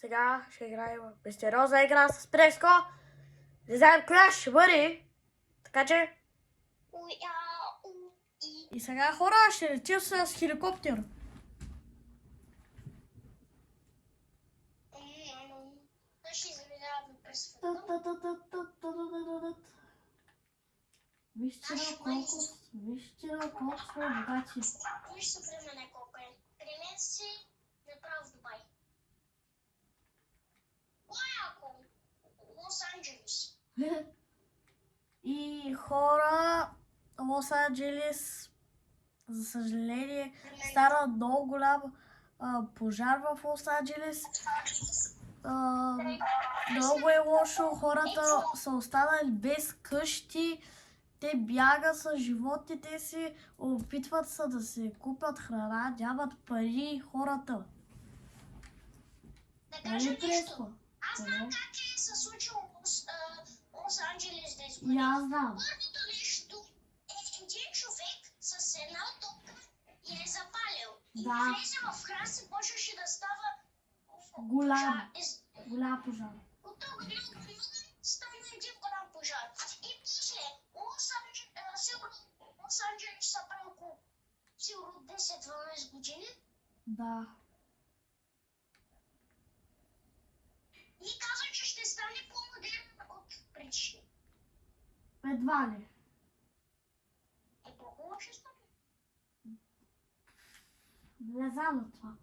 Сега ще играем мистериозна игра с Преско. Не знаем коя ще бъде. Така че... И сега хора ще летим с хеликоптер. Ще заминаваме през света. Вижте колко сме богати. Виж се при мене колко е. При мен си направо в Дубай. Уау! Лос Анджелес. И хора, Лос Анджелес, за съжаление, стана много голям пожар в Лос Анджелес. Много е лошо, хората са останали без къщи, те бягат с животните си, опитват се да се купят храна, нямат пари хората. Да кажа нещо. Аз знам как се случило Лос Анджелес да изгори. И аз знам. Първото нещо е един човек с една топка я е запалил. И влезе в храна и почваше да става голям пожар. От този стана един голям пожар. И после Лос Анджелес са прави около сигурно 10-12 години. Да. И казва, че ще стане по-модерен от предишни. Едва ли. По-хубаво ще стане. Не знам за това.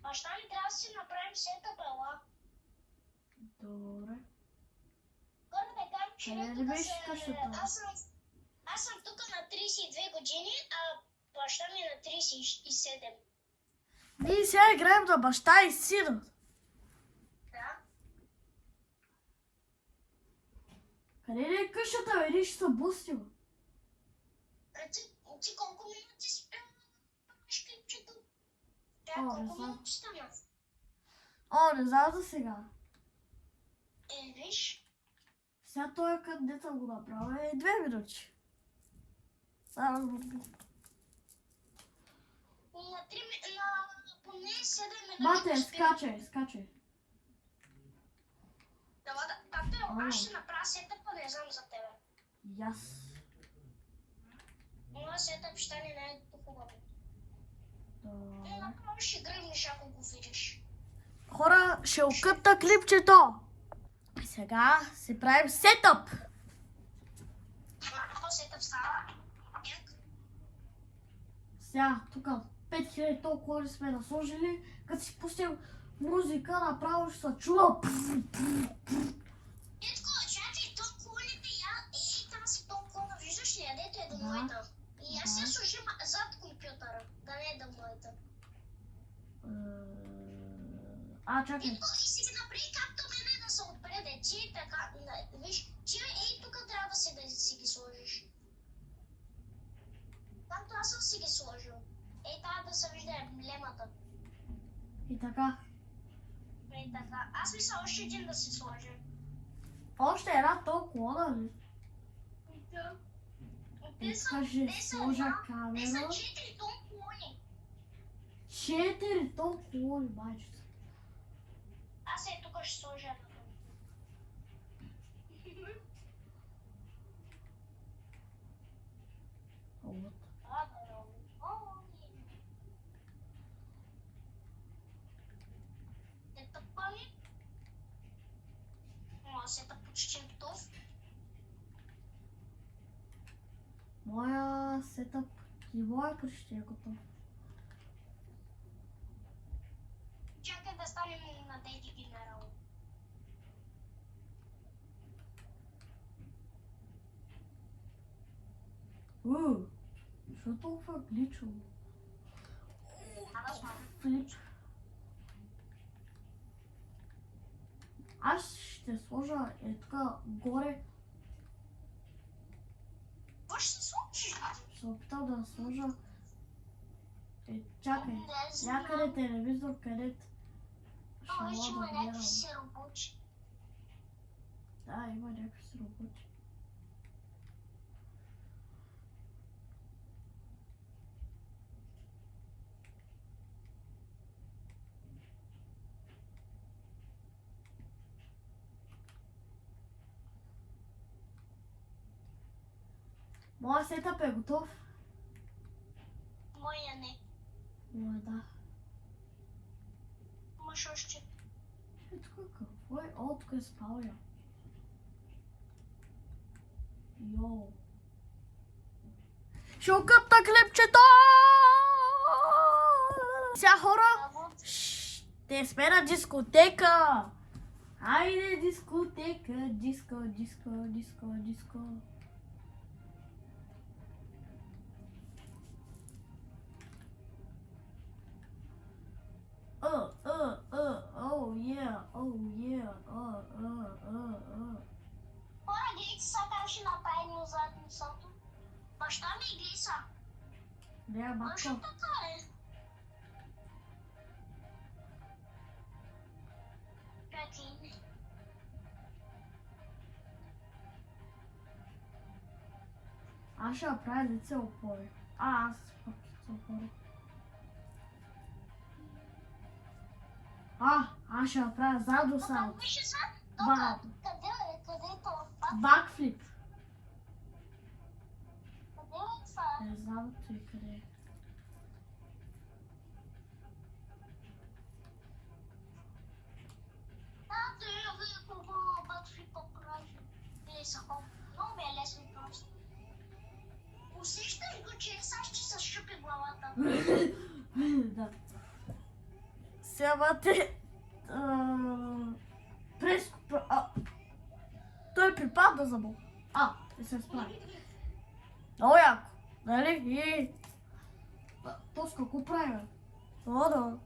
Баща ми трябва да си направим сетъп, ела. Добре. Първо да кажем, че Не тук беше къщата. Аз съм тук на 32 години, а баща ми е на 37. Ние сега играем на баща и сина. Да. Къде ли е къщата, бе? Ние ще се бустим. Ти колко минути спиш клипчето? О, не Колко знам. минути стана? Не знам за сега. Виж. Сега той къде съм го направил е 2 минути. Само го На поне 7 минути. Бате, скачай. Тато, аз ще направя сетъпа, не знам за тебе. Яс. Моя сетъп ще стане най-хубаво. Направо ще гръмнеш, ако го видиш. Хора, ще окъпта клипчето. И сега си правим сетъп. Какво сетъп става? Сега, тук 5000 толкова ли сме насложили, като си пустим музика, направо ще се чува. Етко, чакай, то колите там си толкова, виждаш ли, дето е до моята. И аз се служим зад компютъра, да не е до моята. Чакай. Етко, и си ги направи както мене да се отпреде. Ти така, виж, ти тук трябва да си ги сложиш. Както аз съм си ги сложил. Трябва да се вижда емблемата. И така. Така. Аз мисля още един да си сложи. Още една толкова, нали? Да. Искаш да сложа камера. Те са 4 тон колони. 4 толкова ли, майчето? Аз тук ще сложа една тон. Сетъп почти готов. Моя сетъп и моя почти е готов. Чакай да станем на Дейди Генерал. Защо толкова гличало? Флич. Аз ще сложа тук горе. Какво ще сложиш? Ще опитам да сложа. Чакай. Някъде телевизор, където ще мога да гледам. Си работи. Да, има някакви си работи. Моя сетъп е готов. Моя не. Моя да. Имаш още. Тук какво е? О, тук е спалня. Йоу. Ще окъпна хлебчето! Сега хора, ще сме на дискотека! Айде дискотека, диско, диско, диско, диско. Oh yeah, Хора, гледайте сега как ще направим задницата. Баща ми гледай сега. Да, Защо батко. така е? Чакай. Аз ще направя лице опори. Аз пък се опори. Аз ще направя задо сал. Виж сега. Бам. Къде е? Къде е това? Бакфлип. Къде е това? Не знам той къде е. Вие колко бакфлипа прави. Много ми е лесно просто. Усещаш го, че сега ще се щупи главата. Да. Сега бате... Преско... Той припадна за му. Не се справи. Много яко. Нали? И... То с какво прави, бе? Да.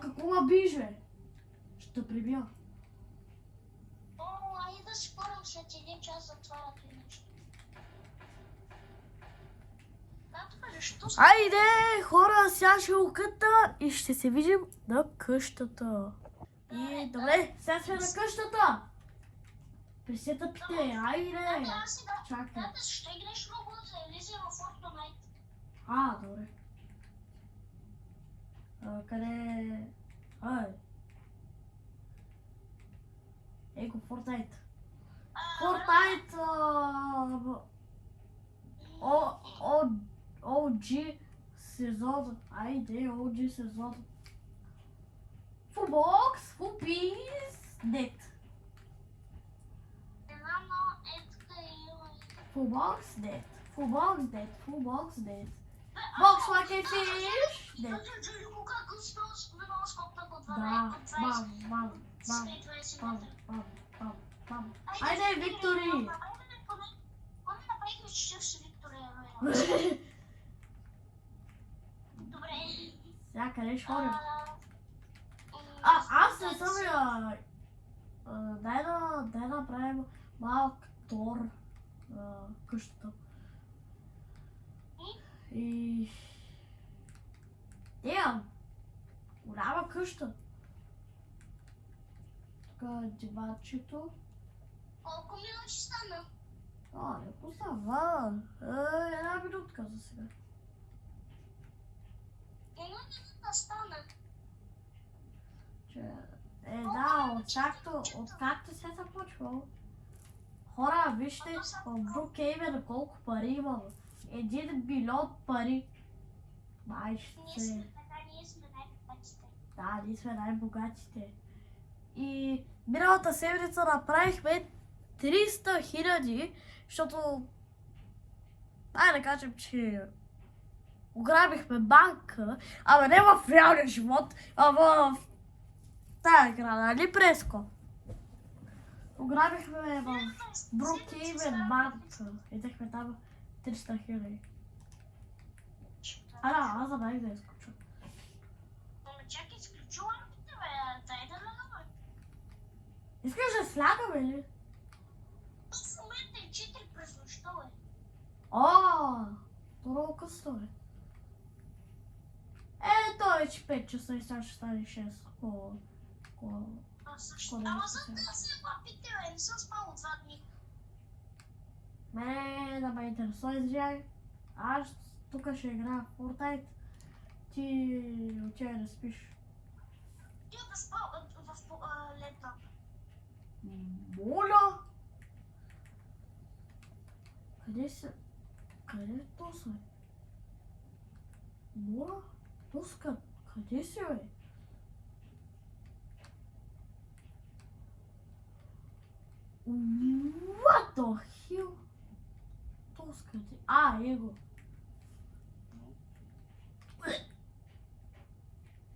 Какво ма биш, бе? Ще те прибия. Айде да си спорим след един час затварят и нещо. Защо? Айде, хора, сега ще окъта и ще се видим на къщата. И добре, сега сме на къщата. Присетъпите, айде. Чакай. Ще играеш много за Елизия в Fortnite. Добре. Къде? Его, Fortnite. Fortnite, OG сезон. Айде, OG сезон. Full box, full piece, dead. Full box, dead. Full box, dead. Full box, dead. Box like a fish, dead. Да, бам. Айде, Виктори! Добре. Сега къде ще ходим? Аз не съм дай да направим малък тор на къщата. И... голяма къща. Тук е дивачето. Колко минути стана? Не постава. Една минутка за сега. Една минута стана. Откакто се започва. Хора, вижте в Брукхейвен колко пари имам. 1 билион пари. Майче. Ние сме най-богатите. Да, ние сме най-богатите. И миналата седмица направихме 300 000, защото да кажем, че ограбихме банка, ама не в реалния живот, а в тая игра, нали, Преско? Ограбихме в Брукхейвен банка. Идехме там 300 000. Аз забравих да изключвам. Чакай, изключи лампите, бе. Дай да нанове. Искаш да слягаме ли? В момента е 4 през нощта, бе. Много късно, бе. Той вече 5 часа и сега ще стане 6. Ама за да се лампите, бе. Не съм спал от 2 дни. Мене да ме интересува, извиняй. Аз тук ще играя в Fortnite. Ти отивай да спиш. Ти да спал в лептоп. Моля! Къде се? Къде е Тоса? Мора? Тоска, къде си, бе? What the hell? Тоска ти. Его.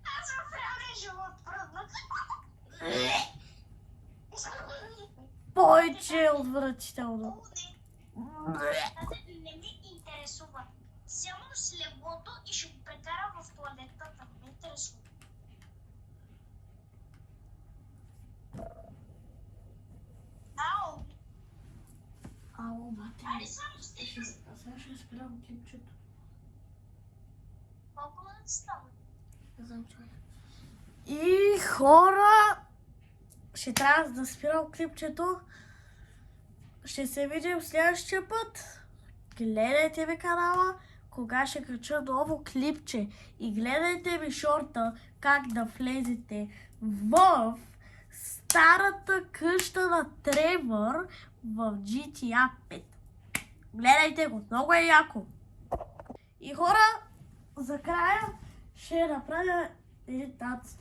Аз съм правил живот пръдна. Повече отвратително. Не ми интересува. Вземам с леглото и ще го прекарам в туалетата. Не ме интересува. Ау! Ало, бате. Айде само стига. Сега ще спирам клипчето. Колко да ти става? Не знам, човек. И хора, ще трябва да спирам клипчето. Ще се видим следващия път. Гледайте ми канала, кога ще кача ново клипче. И гледайте ми шорта, как да влезете в старата къща на Тревър в GTA 5. Гледайте го, много е яко. И хора, за края ще направя един танц.